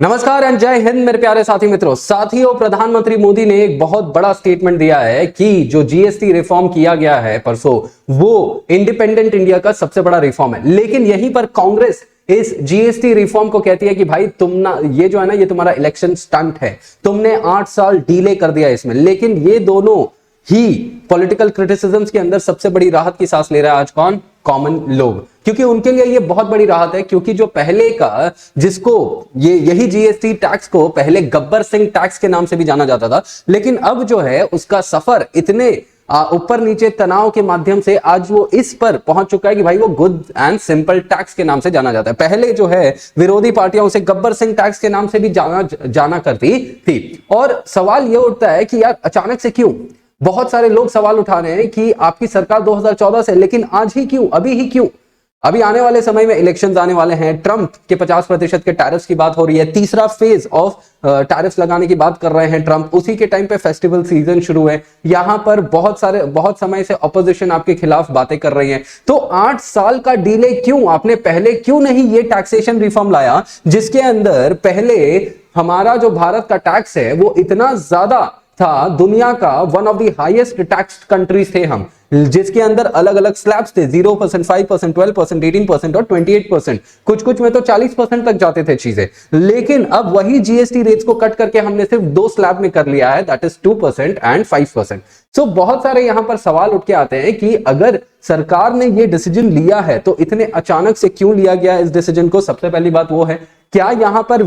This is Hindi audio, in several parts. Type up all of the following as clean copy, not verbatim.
नमस्कार एंड जय हिंद मेरे प्यारे साथी साथियों, प्रधानमंत्री मोदी ने एक बहुत बड़ा स्टेटमेंट दिया है कि जो जीएसटी रिफॉर्म किया गया है परसों, वो इंडिपेंडेंट इंडिया का सबसे बड़ा रिफॉर्म है। लेकिन यहीं पर कांग्रेस इस जीएसटी रिफॉर्म को कहती है कि भाई तुम ना, ये जो है ना, ये तुम्हारा इलेक्शन स्टंट है, तुमने 8 साल डिले कर दिया इसमें। लेकिन ये दोनों ही पॉलिटिकल क्रिटिसिज्म्स के अंदर सबसे बड़ी राहत की सांस ले रहा है आज कौन? कॉमन लोग, क्योंकि उनके लिए ये बहुत बड़ी राहत है। क्योंकि जो पहले का, जिसको यही जीएसटी टैक्स को पहले गब्बर सिंह टैक्स के नाम से भी जाना जाता था, लेकिन अब जो है उसका सफर इतने ऊपर नीचे तनाव के माध्यम से आज वो इस पर पहुंच चुका है कि भाई वो गुड एंड सिंपल टैक्स के नाम से जाना जाता है। पहले जो है विरोधी पार्टियां उसे गब्बर सिंह टैक्स के नाम से भी जाना करती थी। और सवाल ये उठता है कि यार अचानक से क्यों? बहुत सारे लोग सवाल उठा रहे हैं कि आपकी सरकार 2014 से, लेकिन आज ही क्यों, अभी ही क्यों? अभी आने वाले समय में इलेक्शंस आने वाले हैं, ट्रंप के 50% के टैरिफ्स की बात हो रही है, तीसरा फेज ऑफ टैरिफ्स लगाने की बात कर रहे हैं ट्रंप। उसी के टाइम पे फेस्टिवल सीजन शुरू है, यहां पर बहुत समय से ऑपोजिशन आपके खिलाफ बातें कर रही है। तो 8 साल का डिले क्यों? आपने पहले क्यों नहीं ये टैक्सेशन रिफॉर्म लाया जिसके अंदर पहले हमारा जो भारत का टैक्स है वो इतना ज्यादा था, दुनिया का one of the highest tax countries थे हम, जिसके अंदर अलग अलग स्लैब्स थे, 0%, 5%, 12%, 18% और 28%, कुछ में तो 40% तक जाते थे चीजें। लेकिन अब वही जीएसटी रेट्स को कट करके हमने सिर्फ 2 स्लैब में कर लिया है, दैट इज 2% एंड 5%। सो बहुत सारे यहां पर सवाल उठ के आते हैं कि अगर सरकार ने ये डिसीजन लिया है तो इतने अचानक से क्यों लिया गया इस डिसीजन को? सबसे पहली बात वो है, क्या यहां पर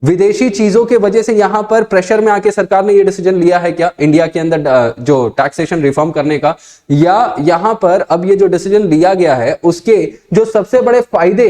विदेशी चीजों के वजह से यहां पर प्रेशर में आके सरकार ने ये डिसीजन लिया है क्या इंडिया के अंदर जो टैक्सेशन रिफॉर्म करने का? या यहां पर अब ये जो डिसीजन लिया गया है उसके जो सबसे बड़े फायदे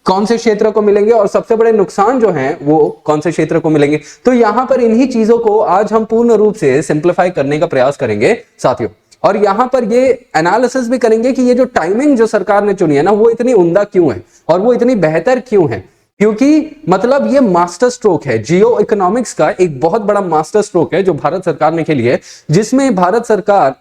कौन से क्षेत्र को मिलेंगे और सबसे बड़े नुकसान जो हैं वो कौन से क्षेत्र को मिलेंगे? तो यहां पर इन्हीं चीजों को आज हम पूर्ण रूप से सिंप्लीफाई करने का प्रयास करेंगे साथियों। और यहां पर ये एनालिसिस भी करेंगे कि ये जो टाइमिंग जो सरकार ने चुनी है ना, वो इतनी उम्दा क्यों है और वो इतनी बेहतर क्यों है? क्योंकि मतलब ये मास्टर स्ट्रोक है, जियो इकोनॉमिक्स का एक बहुत बड़ा मास्टर स्ट्रोक है जो भारत सरकार ने खेली है, जिसमें भारत सरकार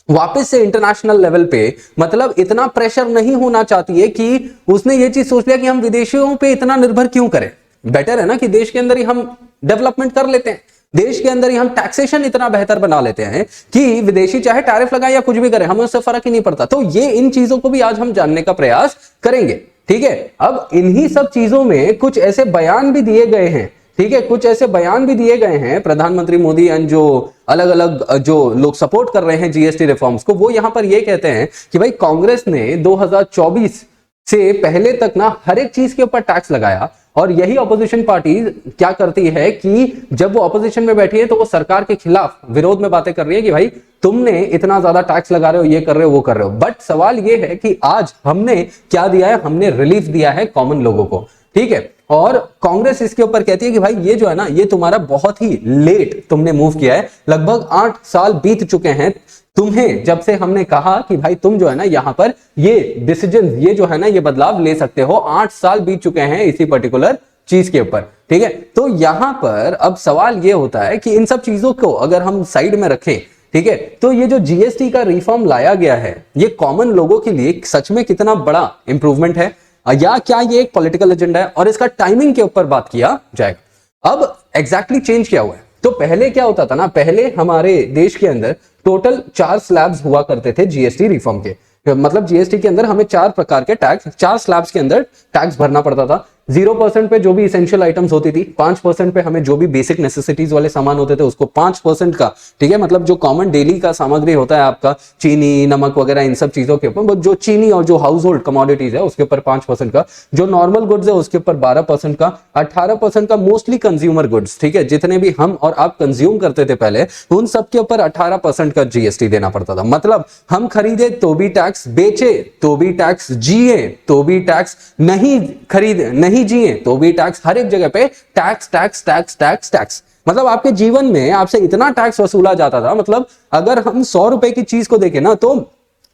वापस से इंटरनेशनल लेवल पे मतलब इतना प्रेशर नहीं होना चाहती है कि उसने ये चीज सोच लिया कि हम विदेशियों पे इतना निर्भर क्यों करें। बेटर है ना कि देश के अंदर ही हम डेवलपमेंट कर लेते हैं, देश के अंदर ही हम टैक्सेशन इतना बेहतर बना लेते हैं कि विदेशी चाहे टैरिफ लगाए या कुछ भी करे, हमें उससे फर्क ही नहीं पड़ता। तो ये इन चीजों को भी आज हम जानने का प्रयास करेंगे, ठीक है। अब इन्हीं सब चीजों में कुछ ऐसे बयान भी दिए गए हैं, ठीक है, कुछ ऐसे बयान भी दिए गए हैं प्रधानमंत्री मोदी एंड जो अलग अलग जो लोग सपोर्ट कर रहे हैं जीएसटी रिफॉर्म्स को, वो यहां पर ये कहते हैं कि भाई कांग्रेस ने 2024 से पहले तक ना हर एक चीज के ऊपर टैक्स लगाया, और यही ऑपोजिशन पार्टी क्या करती है कि जब वो ऑपोजिशन में बैठी है तो वो सरकार के खिलाफ विरोध में बातें कर रही है कि भाई तुमने इतना ज्यादा टैक्स लगा रहे हो, ये कर रहे हो, वो कर रहे हो। बट सवाल ये है कि आज हमने क्या दिया है? हमने रिलीफ दिया है कॉमन लोगों को, ठीक है। और कांग्रेस इसके ऊपर कहती है कि भाई ये जो है ना, ये तुम्हारा बहुत ही लेट तुमने मूव किया है, लगभग 8 साल बीत चुके हैं तुम्हें जब से हमने कहा कि भाई तुम जो है ना यहां पर ये डिसीजन, ये जो है ना, ये बदलाव ले सकते हो। 8 साल बीत चुके हैं इसी पर्टिकुलर चीज के ऊपर, ठीक है। तो यहां पर अब सवाल ये होता है कि इन सब चीजों को अगर हम साइड में रखें, ठीक है, तो ये जो जीएसटी का रिफॉर्म लाया गया है ये कॉमन लोगों के लिए सच में कितना बड़ा इंप्रूवमेंट है, या क्या ये एक पॉलिटिकल एजेंडा है? और इसका टाइमिंग के ऊपर बात किया जाएगा। अब एग्जैक्टली चेंज क्या हुआ है? तो पहले क्या होता था ना, पहले हमारे देश के अंदर टोटल 4 स्लैब्स हुआ करते थे जीएसटी रिफॉर्म के, मतलब जीएसटी के अंदर हमें 4 प्रकार के टैक्स, 4 स्लैब्स के अंदर टैक्स भरना पड़ता था। 0% पे जो भी इसेंशियल आइटम्स होती थी, 5% पे हमें जो भी बेसिक नेसेसिटीज वाले सामान होते थे उसको 5% का, ठीक है, मतलब जो कॉमन डेली का सामग्री होता है आपका, चीनी, नमक वगैरह, इन सब चीजों के ऊपर जो चीनी और जो हाउस होल्ड कमोडिटीज है उसके ऊपर 5% का, जो नॉर्मल गुड्स है उसके ऊपर 12% का, 18% का मोस्टली कंज्यूमर गुड्स, ठीक है, जितने भी हम और आप कंज्यूम करते थे पहले, उन सब के ऊपर 18% का जीएसटी देना पड़ता था। मतलब हम खरीदे तो भी टैक्स, बेचे तो भी टैक्स, जिए तो भी टैक्स, नहीं खरीदे, नहीं जिए तो भी टैक्स, हर एक जगह पे tax tax tax tax tax. मतलब आपके जीवन में आपसे इतना टैक्स वसूला जाता था, मतलब अगर हम 100 रुपए की चीज को देखें ना तो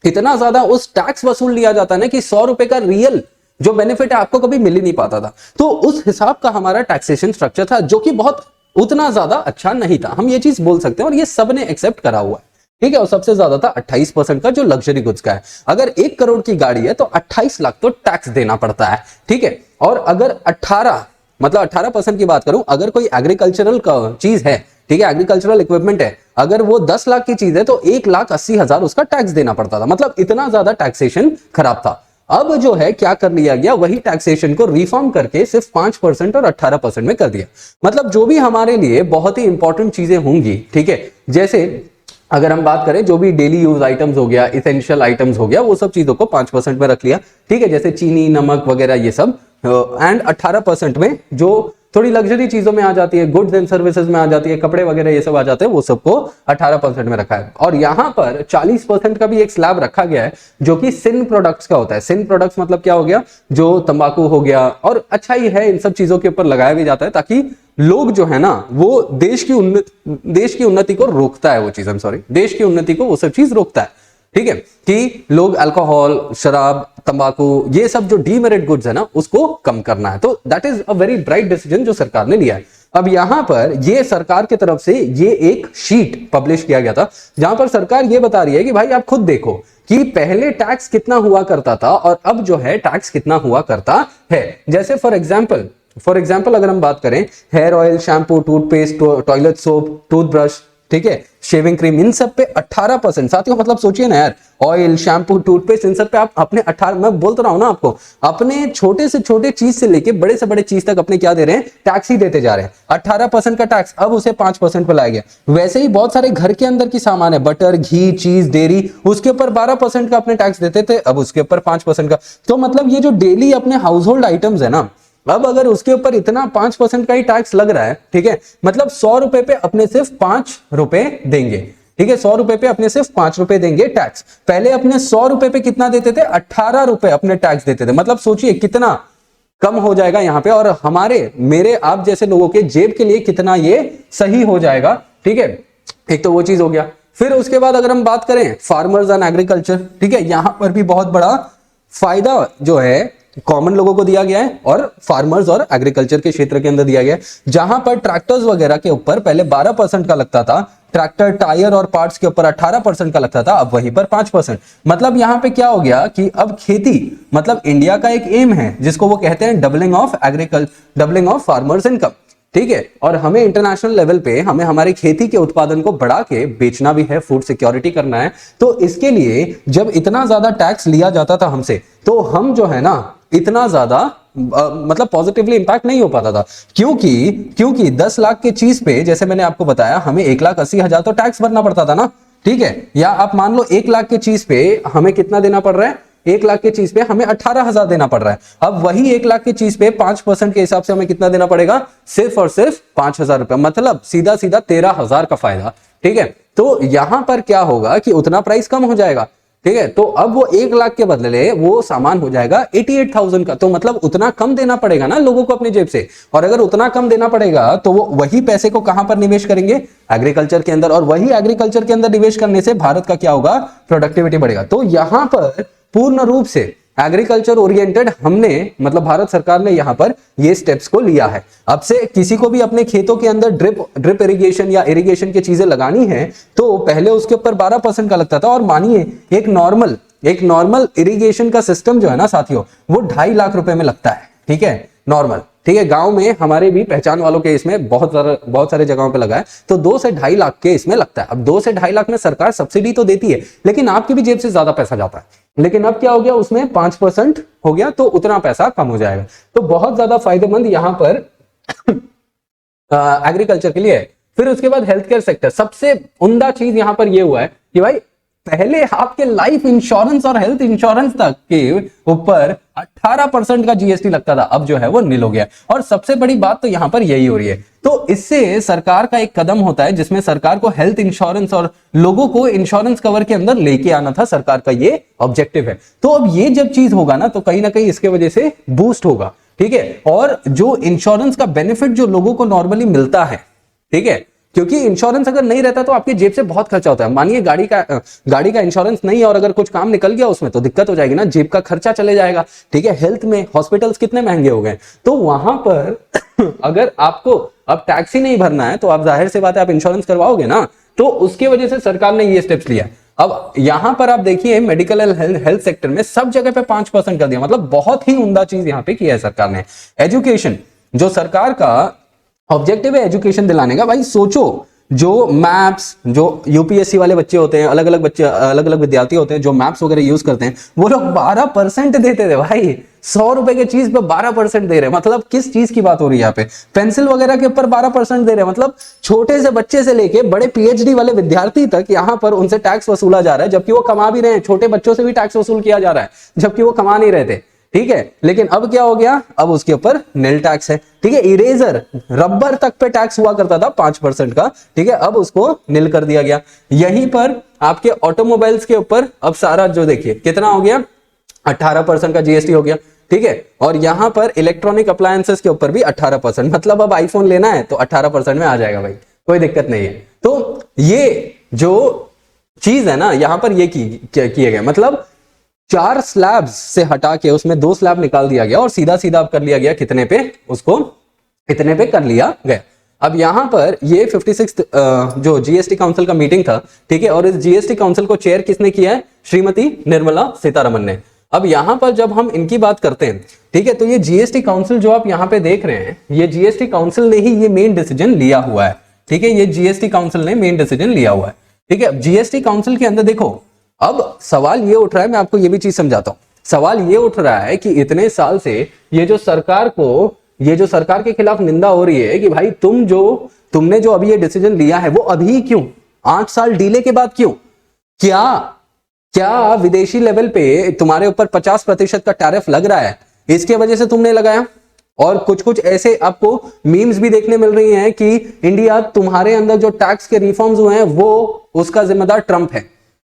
इतना ज्यादा उस टैक्स वसूल लिया जाता है ना कि 100 रुपए का रियल जो बेनिफिट है आपको कभी मिल ही नहीं पाता था। तो उस हिसाब का हमारा टैक्सेशन स्ट्रक्चर था जो कि बहुत उतना ज्यादा अच्छा नहीं था, हम ये चीज बोल सकते हैं, और ये सबने एक्सेप्ट करा हुआ है, ठीक है। और सबसे ज्यादा था 28% का जो लग्जरी गुड्स का है। अगर 1 करोड़ की गाड़ी है तो 28 लाख तो टैक्स देना पड़ता है, ठीक है। और अगर 18 मतलब 18% की बात करूं, अगर कोई एग्रीकल्चरल चीज है, ठीक है, एग्रीकल्चरल इक्विपमेंट है, अगर वो 10 लाख की चीज है तो 1,80,000 उसका टैक्स देना पड़ता था। मतलब इतना ज्यादा टैक्सेशन खराब था। अब जो है क्या कर लिया गया, वही टैक्सेशन को रिफॉर्म करके सिर्फ 5% और 18% में कर दिया। मतलब जो भी हमारे लिए बहुत ही इंपॉर्टेंट चीजें होंगी, ठीक है, जैसे अगर हम बात करें जो भी डेली यूज आइटम्स हो गया, इसेंशियल आइटम्स हो गया, वो सब चीजों को 5% में रख लिया, ठीक है, जैसे चीनी, नमक वगैरह ये सब। एंड 18% में जो थोड़ी लग्जरी चीजों में आ जाती है, गुड्स एंड सर्विसेज में आ जाती है, कपड़े वगैरह ये सब आ जाते हैं, वो सबको 18% में रखा है। और यहां पर 40% का भी एक स्लैब रखा गया है जो कि सिन प्रोडक्ट्स का होता है। सिन प्रोडक्ट्स मतलब क्या हो गया, जो तंबाकू हो गया, और अच्छा ही है इन सब चीजों के ऊपर लगाया भी जाता है ताकि लोग जो है ना वो देश की उन्नति को रोकता है, वो चीज, सॉरी, देश की उन्नति को वो सब चीज रोकता है, ठीक है, कि लोग अल्कोहल, शराब, तंबाकू, ये सब जो डीमेरिट गुड्स है ना उसको कम करना है। तो that is a very bright decision जो सरकार ने लिया है। अब यहां पर ये सरकार की तरफ से ये एक शीट पब्लिश किया गया था जहां पर सरकार ये बता रही है कि भाई आप खुद देखो कि पहले टैक्स कितना हुआ करता था और अब जो है टैक्स कितना हुआ करता है। जैसे फॉर एग्जाम्पल अगर हम बात करें, hair oil, shampoo, toothpaste, toilet soap, toothbrush, ठीक है, शेविंग क्रीम, इन सब पे 18%। साथियों मतलब सोचिए ना यार, ऑयल, शैम्पू, टूथपेस्ट, इन सब पे आप अपने 18, मैं बोलता रहा हूं ना आपको, अपने छोटे से छोटे चीज से लेके बड़े से बड़े चीज तक अपने क्या दे रहे हैं, टैक्स ही देते जा रहे हैं। 18% का टैक्स अब उसे 5% पे लाया गया। वैसे ही बहुत सारे घर के अंदर की सामान है, बटर, घी, चीज, डेयरी, उसके ऊपर 12% का अपने टैक्स देते थे, अब उसके ऊपर 5% का। तो मतलब ये जो डेली अपने हाउस होल्ड आइटम्स है ना, अब अगर उसके ऊपर इतना 5% का ही टैक्स लग रहा है, ठीक है, मतलब 100 रुपए पे अपने सिर्फ 5 रुपए देंगे, ठीक है, 100 रुपए पे अपने सिर्फ 5 रुपए देंगे टैक्स। पहले अपने 100 रुपए पे कितना देते थे, 18 रुपए अपने टैक्स देते थे। मतलब सोचिए कितना कम हो जाएगा यहां पे, और हमारे, मेरे, आप जैसे लोगों के जेब के लिए कितना ये सही हो जाएगा, ठीक है। एक तो वो चीज हो गया। फिर उसके बाद अगर हम बात करें फार्मर्स एंड एग्रीकल्चर, ठीक है, यहां पर भी बहुत बड़ा फायदा जो है कॉमन लोगों को दिया गया है और फार्मर्स और एग्रीकल्चर के क्षेत्र के अंदर दिया गया है। जहां पर ट्रैक्टर्स वगैरह के ऊपर पहले 12% का लगता था, ट्रैक्टर, टायर और पार्ट्स के ऊपर 18% का लगता था, अब वहीं पर 5%। मतलब यहां पे क्या हो गया कि अब खेती, मतलब इंडिया का एक एम है जिसको वो कहते हैं डबलिंग ऑफ फार्मर्स इनकम, ठीक है, और हमें इंटरनेशनल लेवल पे हमें हमारी खेती के उत्पादन को बढ़ा के बेचना भी है, फूड सिक्योरिटी करना है। तो इसके लिए जब इतना ज्यादा टैक्स लिया जाता था हमसे, तो हम जो है ना इतना ज्यादा मतलब पॉजिटिवली इंपैक्ट नहीं हो पाता था, क्योंकि 10 लाख के चीज पे, जैसे मैंने आपको बताया, हमें 1,80,000 तो टैक्स भरना पड़ता था ना, ठीक है, या आप मान लो 1 लाख के चीज पे हमें कितना देना पड़ रहा है, 1 लाख के चीज पे हमें 18,000 देना पड़ रहा है। अब वही 1 लाख के चीज पे 5% के हिसाब से हमें कितना देना पड़ेगा, सिर्फ और सिर्फ 5,000 रुपए, मतलब सीधा सीधा 13,000 का फायदा, ठीक है। तो यहां पर क्या होगा कि उतना प्राइस कम हो जाएगा, ठीक है, तो अब वो 1 लाख के बदले वो सामान हो जाएगा 88,000 का। तो मतलब उतना कम देना पड़ेगा ना लोगों को अपनी जेब से, और अगर उतना कम देना पड़ेगा तो वो वही पैसे को कहां पर निवेश करेंगे, एग्रीकल्चर के अंदर, और वही एग्रीकल्चर के अंदर निवेश करने से भारत का क्या होगा, प्रोडक्टिविटी बढ़ेगा। तो यहां पर पूर्ण रूप से एग्रीकल्चर ओरिएंटेड हमने, मतलब भारत सरकार ने यहां पर ये स्टेप्स को लिया है। अब से किसी को भी अपने खेतों के अंदर ड्रिप इरिगेशन या इरिगेशन की चीजें लगानी है तो पहले उसके ऊपर 12% का लगता था, और मानिए एक नॉर्मल इरिगेशन का सिस्टम जो है ना साथियों, वो 2.5 लाख रुपए में लगता है, ठीक है, नॉर्मल, ठीक है, गांव में हमारे भी पहचान वालों के इसमें बहुत सारे जगहों पे लगा है, तो 2 से 2.5 लाख के इसमें लगता है। अब 2 से 2.5 लाख में सरकार सब्सिडी तो देती है, लेकिन आपकी भी जेब से ज्यादा पैसा जाता है। लेकिन अब क्या हो गया, उसमें 5% हो गया, तो उतना पैसा कम हो जाएगा। तो बहुत ज्यादा फायदेमंद यहां पर एग्रीकल्चर के लिए है। फिर उसके बाद हेल्थ केयर सेक्टर, सबसे उम्दा चीज यहां पर यह हुआ है कि भाई पहले आपके लाइफ इंश्योरेंस और हेल्थ इंश्योरेंस तक के ऊपर 18% का जीएसटी लगता था, अब जो है वो नील हो गया। और सबसे बड़ी बात तो यहां पर यही हो रही है। तो इससे सरकार का एक कदम होता है जिसमें सरकार को हेल्थ इंश्योरेंस और लोगों को इंश्योरेंस कवर के अंदर लेके आना था, सरकार का ये ऑब्जेक्टिव है। तो अब ये जब चीज होगा ना, तो कहीं ना कहीं इसके वजह से बूस्ट होगा, ठीक है। और जो इंश्योरेंस का बेनिफिट जो लोगों को नॉर्मली मिलता है, ठीक है, क्योंकि इंश्योरेंस अगर नहीं रहता तो आपकी जेब से बहुत खर्चा होता है। मानिए गाड़ी का इंश्योरेंस नहीं है और अगर कुछ काम निकल गया उसमें तो दिक्कत हो जाएगी ना, जेब का खर्चा चले जाएगा, ठीक है। हेल्थ में हॉस्पिटल्स कितने महंगे हो गए, तो वहां पर अगर आपको अब टैक्स ही नहीं भरना है तो आप जाहिर सी बात है आप इंश्योरेंस करवाओगे ना, तो उसकी वजह से सरकार ने ये स्टेप्स लिया। अब यहां पर आप देखिए मेडिकल एंड हेल्थ सेक्टर में सब जगह पे 5% कर दिया, मतलब बहुत ही उम्दा चीज यहां पे किया है सरकार ने। एजुकेशन, जो सरकार का ऑब्जेक्टिव है एजुकेशन दिलाने का, भाई सोचो जो मैप्स, जो यूपीएससी वाले बच्चे होते हैं, अलग अलग बच्चे, अलग अलग विद्यार्थी होते हैं जो मैप्स वगैरह यूज करते हैं, वो लोग 12% देते थे भाई। 100 रुपए की चीज पे 12% दे रहे हैं, मतलब किस चीज की बात हो रही है यहाँ पे? पेंसिल वगैरह के ऊपर 12% दे रहे हैं, मतलब छोटे से बच्चे से लेके बड़े पीएचडी वाले विद्यार्थी तक यहाँ पर उनसे टैक्स वसूला जा रहा है, जबकि वो कमा भी रहे हैं। छोटे बच्चों से भी टैक्स वसूल किया जा रहा है जबकि वो कमा नहीं रहे थे, ठीक है। लेकिन अब क्या हो गया, अब उसके ऊपर नील टैक्स है, ठीक है। इरेजर, रबर तक पे टैक्स हुआ करता था 5% का, ठीक है, अब उसको नील कर दिया गया। यहीं पर आपके ऑटोमोबाइल्स के ऊपर अब सारा जो देखिए कितना हो गया, 18% का जीएसटी हो गया, ठीक है। और यहां पर इलेक्ट्रॉनिक अप्लायंसेस के ऊपर भी 18%, मतलब अब आईफोन लेना है तो 18% में आ जाएगा भाई, कोई दिक्कत नहीं है। तो ये जो चीज है ना यहां पर ये किए गए, मतलब 4 स्लैब्स से हटा के उसमें 2 स्लैब निकाल दिया गया और सीधा सीधा अब कर लिया गया कितने पे, उसको इतने पे कर लिया गया। अब यहां पर ये 56 जो जीएसटी काउंसिल का मीटिंग था, ठीक है, और इस जीएसटी काउंसिल को चेयर किसने किया है? श्रीमती निर्मला सीतारमन ने। अब यहां पर जब हम इनकी बात करते हैं, ठीक है, तो ये जीएसटी काउंसिल जो आप यहां पे देख रहे हैं, ये जीएसटी काउंसिल ने ही ये मेन डिसीजन लिया हुआ है, ठीक है, ये जीएसटी काउंसिल ने मेन डिसीजन लिया हुआ है, ठीक है। जीएसटी काउंसिल के अंदर देखो, अब सवाल ये उठ रहा है, मैं आपको ये भी चीज समझाता हूं। सवाल ये उठ रहा है कि इतने साल से ये जो सरकार के खिलाफ निंदा हो रही है कि भाई तुमने जो अभी ये डिसीजन लिया है वो अभी क्यों, 8 साल डिले के बाद क्यों? क्या विदेशी लेवल पे तुम्हारे ऊपर 50% का टैरिफ लग रहा है, इसके वजह से तुमने लगाया? और कुछ ऐसे आपको मीम्स भी देखने मिल रही हैं कि इंडिया, तुम्हारे अंदर जो टैक्स के रिफॉर्म्स हुए हैं वो उसका जिम्मेदार ट्रंप है,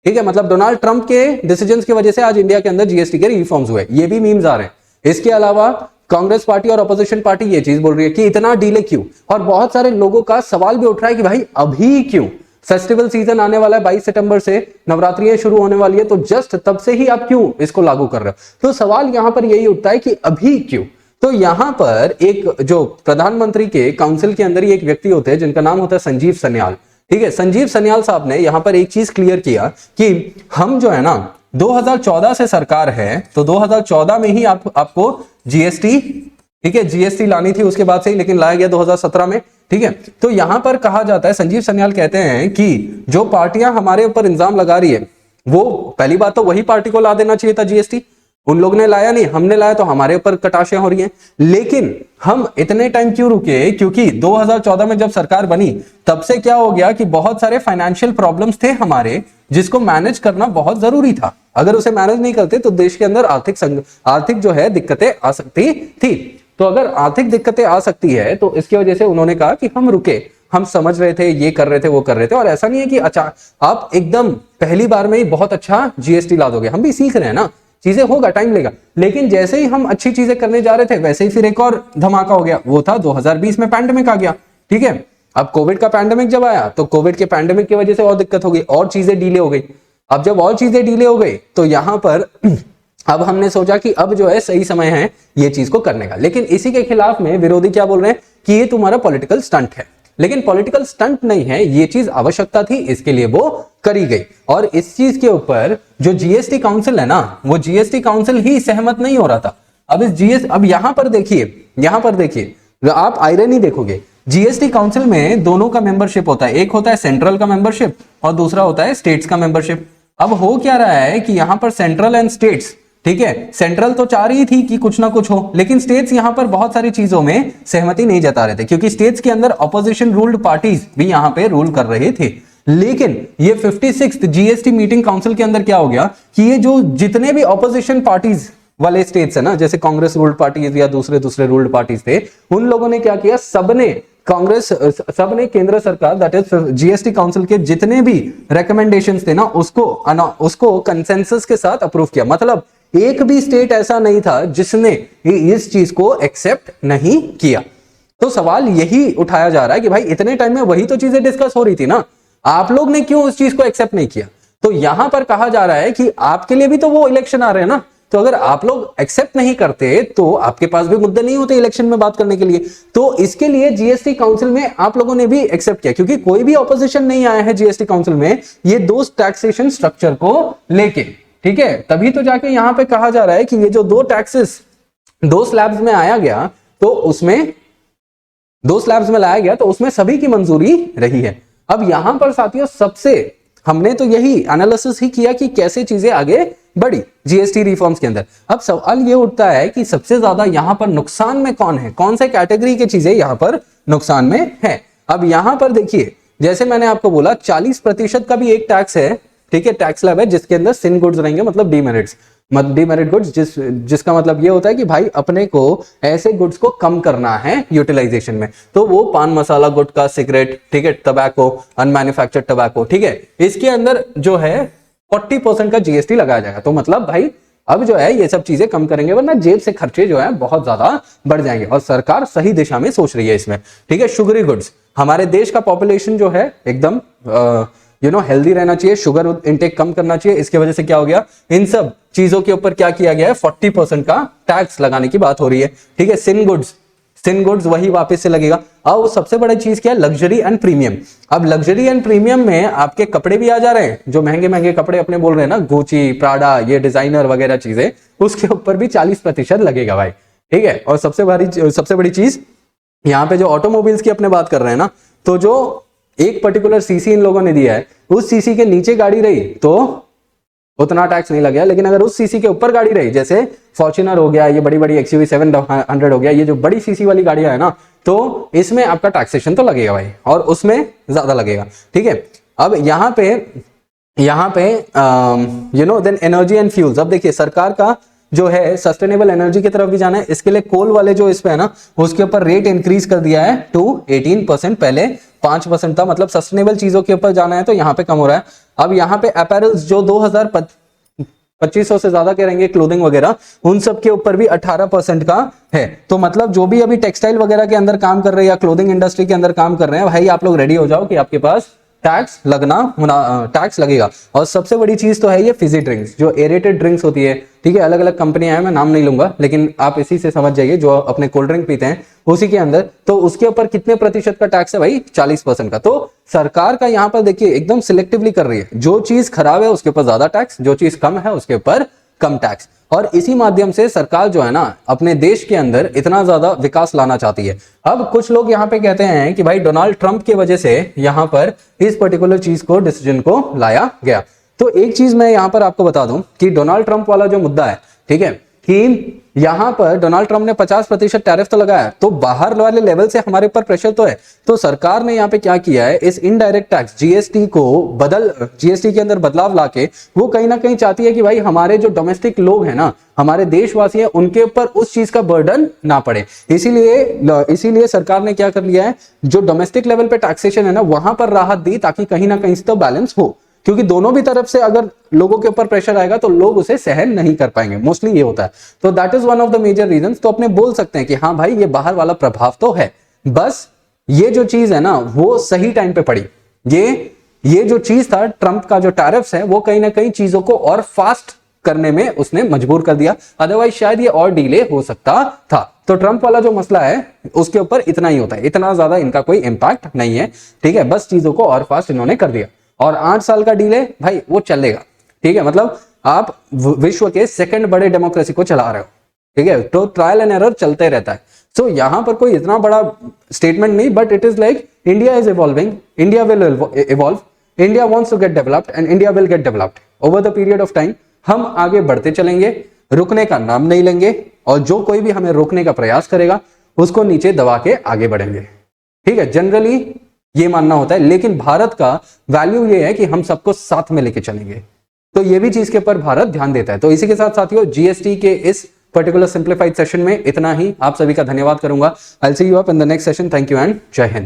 ठीक है, मतलब डोनाल्ड ट्रंप के डिसीजंस की वजह से आज इंडिया के अंदर जीएसटी के रिफॉर्म्स हुए, ये भी मीम्स आ रहे हैं। इसके अलावा कांग्रेस पार्टी और अपोजिशन पार्टी ये चीज बोल रही है कि इतना डिले क्यों, और बहुत सारे लोगों का सवाल भी उठ रहा है कि भाई अभी क्यों? फेस्टिवल सीजन आने वाला है, 22 सितंबर से नवरात्रियां शुरू होने वाली है, तो जस्ट तब से ही आप क्यों इसको लागू कर रहे हो? तो सवाल यहां पर यही उठता है कि अभी क्यों? तो यहां पर एक जो प्रधानमंत्री के काउंसिल के अंदर ही एक व्यक्ति होते हैं जिनका नाम होता है संजीव सन्याल, ठीक है। संजीव सन्याल साहब ने यहां पर एक चीज क्लियर किया कि हम जो है ना 2014 से सरकार है, तो 2014 में ही आपको जीएसटी, ठीक है, जीएसटी लानी थी उसके बाद से ही, लेकिन लाया गया 2017 में, ठीक है। तो यहां पर कहा जाता है, संजीव सन्याल कहते हैं कि जो पार्टियां हमारे ऊपर इल्जाम लगा रही है, वो पहली बात तो वही पार्टी को ला देना चाहिए था जीएसटी, उन लोग ने लाया नहीं, हमने लाया, तो हमारे ऊपर कटाक्षें हो रही हैं। लेकिन हम इतने टाइम क्यों रुके? क्योंकि 2014 में जब सरकार बनी तब से क्या हो गया कि बहुत सारे फाइनेंशियल प्रॉब्लम्स थे हमारे, जिसको मैनेज करना बहुत जरूरी था। अगर उसे मैनेज नहीं करते तो देश के अंदर आर्थिक जो है दिक्कतें आ सकती थी। तो अगर आर्थिक दिक्कतें आ सकती है तो इसकी वजह से उन्होंने कहा कि हम रुके, हम समझ रहे थे, ये कर रहे थे, वो कर रहे थे। और ऐसा नहीं है कि अच्छा आप एकदम पहली बार में ही बहुत अच्छा जीएसटी ला दोगे, हम भी सीख रहे हैं ना, चीजें होगा, टाइम लेगा। लेकिन जैसे ही हम अच्छी चीजें करने जा रहे थे वैसे ही फिर एक और धमाका हो गया, वो था 2020 में पैंडेमिक आ गया, ठीक है। अब कोविड का पैंडेमिक जब आया तो कोविड के पैंडेमिक की वजह से और दिक्कत हो गई, और चीजें डिले हो गई। अब जब और चीजें डिले हो गई तो यहां पर अब हमने सोचा कि अब जो है सही समय है ये चीज को करने का। लेकिन इसी के खिलाफ में विरोधी क्या बोल रहे हैं कि ये तुम्हारा पॉलिटिकल स्टंट है, लेकिन पॉलिटिकल स्टंट नहीं है, ये चीज आवश्यकता थी, इसके लिए वो करी गई। और इस चीज के ऊपर जो जीएसटी काउंसिल है ना, वो जीएसटी काउंसिल ही सहमत नहीं हो रहा था। अब यहां पर देखिए आप आयरनी देखोगे, जीएसटी काउंसिल में दोनों का मेंबरशिप होता है, एक होता है सेंट्रल का मेंबरशिप और दूसरा होता है स्टेट्स का मेंबरशिप। अब हो क्या रहा है कि यहां पर सेंट्रल एंड स्टेट्स, ठीक है, सेंट्रल तो चाह रही थी कि कुछ ना कुछ हो, लेकिन स्टेट्स यहां पर बहुत सारी चीजों में सहमति नहीं जता रहे थे, क्योंकि स्टेट्स के अंदर अपोजिशन रूल्ड पार्टीज भी यहां पे रूल कर रहे थे। लेकिन ये 56th जीएसटी मीटिंग काउंसिल के अंदर क्या हो गया कि ये जो जितने भी अपोजिशन पार्टीज वाले स्टेट्स है ना, जैसे कांग्रेस रूल्ड पार्टीज या दूसरे रूल्ड पार्टीज थे, उन लोगों ने क्या किया, सबने केंद्र सरकार दैट इज जीएसटी काउंसिल के जितने भी रिकमेंडेशंस थे ना उसको कंसेंसस के साथ अप्रूव किया। मतलब एक भी स्टेट ऐसा नहीं था जिसने इस चीज को एक्सेप्ट नहीं किया। तो सवाल यही उठाया जा रहा है कि भाई इतने टाइम में वही तो चीजें डिस्कस हो रही थी ना, आप लोग ने क्यों उस चीज को एक्सेप्ट नहीं किया? तो यहां पर कहा जा रहा है कि आपके लिए भी तो वो इलेक्शन आ रहे हैं ना, तो अगर आप लोग एक्सेप्ट नहीं करते तो आपके पास भी मुद्दे नहीं होते इलेक्शन में बात करने के लिए। तो इसके लिए जीएसटी काउंसिल में आप लोगों ने भी एक्सेप्ट किया, क्योंकि कोई भी ऑपोजिशन नहीं आया है जीएसटी काउंसिल में ये दो टैक्सेशन स्ट्रक्चर को लेके, ठीक है। तभी तो जाके यहां पे कहा जा रहा है कि ये जो दो टैक्सेस 2 स्लैब्स में आया गया, तो उसमें 2 स्लैब्स में लाया गया तो उसमें सभी की मंजूरी रही है। अब यहां पर साथियों सबसे हमने तो यही एनालिसिस ही किया कि कैसे चीजें आगे बढ़ी जीएसटी रिफॉर्म्स के अंदर। अब सवाल ये उठता है कि सबसे ज्यादा यहां पर नुकसान में कौन है, कौन से कैटेगरी की चीजें यहां पर नुकसान में है। अब यहां पर देखिए, जैसे मैंने आपको बोला 40% का भी एक टैक्स है, ठीक है, टैक्स स्लैब है जिसके अंदर सिन गुड्स रहेंगे, मतलब डीमेरिट्स, डीमेरिट गुड्स, जिसका मतलब ये होता है कि भाई अपने को ऐसे गुड्स को कम करना है यूटिलाइजेशन में। तो वो पान मसाला, गुटखा, सिगरेट, ठीक है, टबैको, अनमैन्युफैक्चर्ड टबैको, ठीक है, इसके अंदर जो है 40% का जीएसटी लगाया जाएगा। तो मतलब भाई अब जो है ये सब चीजें कम करेंगे, वरना जेब से खर्चे जो है बहुत ज्यादा बढ़ जाएंगे, और सरकार सही दिशा में सोच रही है इसमें, ठीक है। शुगरी गुड्स, हमारे देश का पॉपुलेशन जो है एकदम हेल्दी रहना चाहिए, शुगर इंटेक कम करना चाहिए। इसकी वजह से क्या हो गया, इन सब चीजों के ऊपर क्या किया गया है, 40% का टैक्स लगाने की बात हो रही है, ठीक है। सिन गुड्स वही वापस से लगेगा। अब सबसे बड़ी चीज क्या है, लग्जरी एंड प्रीमियम। अब लग्जरी एंड प्रीमियम में आपके कपड़े भी आ जा रहे हैं, जो महंगे महंगे कपड़े अपने बोल रहे हैं ना, गुची, प्राडा, ये डिजाइनर वगैरह चीजें, उसके ऊपर भी 40% लगेगा भाई, ठीक है। और सबसे बड़ी चीज यहाँ पे जो ऑटोमोबाइल्स की अपने बात कर रहे हैं ना, तो जो एक पर्टिकुलर सीसी इन लोगों ने दिया है, उस सीसी के नीचे गाड़ी रही तो उतना टैक्स नहीं लगेगा, लेकिन अगर उस सीसी के ऊपर गाड़ी रही, जैसे फॉर्च्यूनर हो गया, ये बड़ी बड़ी एक्सयूवी 700 हो गया, ये जो बड़ी सीसी वाली गाड़ियां है ना, तो इसमें आपका टैक्सेशन तो लगेगा भाई, और उसमें ज्यादा लगेगा, ठीक है। अब यहाँ पे देन एनर्जी एंड फ्यूल्स। अब देखिए सरकार का जो है सस्टेनेबल एनर्जी की तरफ भी जाना है, इसके लिए कोल वाले जो इस पे है ना, उसके ऊपर रेट इंक्रीज कर दिया है टू 18%, पहले 5% था, मतलब सस्टेनेबल चीजों के ऊपर जाना है तो यहाँ पे कम हो रहा है। अब यहाँ पे अपैरल्स जो 2500 से ज्यादा के रहेंगे, क्लोथिंग वगैरह, उन सब के ऊपर भी 18% का है। तो मतलब जो भी अभी टेक्सटाइल वगैरह के अंदर काम कर रहे हैं या क्लोथिंग इंडस्ट्री के अंदर काम कर रहे हैं, भाई आप लोग रेडी हो जाओ कि आपके पास टैक्स लगेगा। और सबसे बड़ी चीज तो है ये फिजी ड्रिंक्स, जो एरेटेड ड्रिंक्स होती है, ठीक है, अलग अलग कंपनियां हैं, मैं नाम नहीं लूंगा, लेकिन आप इसी से समझ जाइए, जो अपने कोल्ड ड्रिंक पीते हैं उसी के अंदर, तो उसके ऊपर कितने प्रतिशत का टैक्स है भाई, 40% का। तो सरकार का यहाँ पर देखिए एकदम सिलेक्टिवली कर रही है, जो चीज खराब है उसके ऊपर ज्यादा टैक्स, जो चीज कम है उसके ऊपर कम टैक्स। और इसी माध्यम से सरकार जो है ना अपने देश के अंदर इतना ज्यादा विकास लाना चाहती है। अब कुछ लोग यहाँ पे कहते हैं कि भाई डोनाल्ड ट्रंप की वजह से यहाँ पर इस पर्टिकुलर चीज को, डिसीजन को लाया गया। तो एक चीज मैं यहाँ पर आपको बता दूं कि डोनाल्ड ट्रंप वाला जो मुद्दा है, ठीक है, कि यहां पर डोनाल्ड ट्रंप ने 50% टैरिफ तो लगाया, तो बाहर वाले लेवल से हमारे ऊपर प्रेशर तो है। तो सरकार ने यहाँ पे क्या किया है, इस इनडायरेक्ट टैक्स जीएसटी को जीएसटी के अंदर बदलाव लाके वो कहीं ना कहीं चाहती है कि भाई हमारे जो डोमेस्टिक लोग हैं ना, हमारे देशवासी हैं, उनके ऊपर उस चीज का बर्डन ना पड़े। इसीलिए सरकार ने क्या कर लिया है, जो डोमेस्टिक लेवल पे टैक्सेशन है ना, वहां पर राहत दी, ताकि कहीं ना कहीं से तो बैलेंस हो, क्योंकि दोनों भी तरफ से अगर लोगों के ऊपर प्रेशर आएगा तो लोग उसे सहन नहीं कर पाएंगे, मोस्टली ये होता है। तो that is one of the major reasons. तो अपने बोल सकते हैं कि हाँ भाई ये बाहर वाला प्रभाव तो है, बस ये जो चीज है ना वो सही टाइम पे पड़ी। ये जो चीज था, ट्रंप का जो टैरिफ्स है, वो कहीं ना कहीं चीजों को और फास्ट करने में उसने मजबूर कर दिया, अदरवाइज शायद ये और डिले हो सकता था। तो ट्रंप वाला जो मसला है उसके ऊपर इतना ही होता है, इतना ज्यादा इनका कोई इंपैक्ट नहीं है, ठीक है, बस चीजों को और फास्ट इन्होंने कर दिया। और 8 साल का डीले भाई वो चलेगा, ठीक है, मतलब आप विश्व के सेकंड बड़े डेमोक्रेसी को चला रहे हो, ठीक है, तो ट्रायल एंड एरर चलते रहता है। सो यहां पर कोई इतना बड़ा स्टेटमेंट नहीं, but it is like India is evolving, India will evolve, India wants to get developed and India will get developed over the period of time. हम आगे बढ़ते चलेंगे, रुकने का नाम नहीं लेंगे, और जो कोई भी हमें रोकने का प्रयास करेगा उसको नीचे दबा के आगे बढ़ेंगे, ठीक है, जनरली ये मानना होता है। लेकिन भारत का वैल्यू ये है कि हम सबको साथ में लेके चलेंगे, तो ये भी चीज के ऊपर भारत ध्यान देता है। तो इसी के साथ साथियों जीएसटी के इस पर्टिकुलर सिंप्लीफाइड सेशन में इतना ही। आप सभी का धन्यवाद करूंगा। I will see you up in the next session. Thank you and जय हिंद।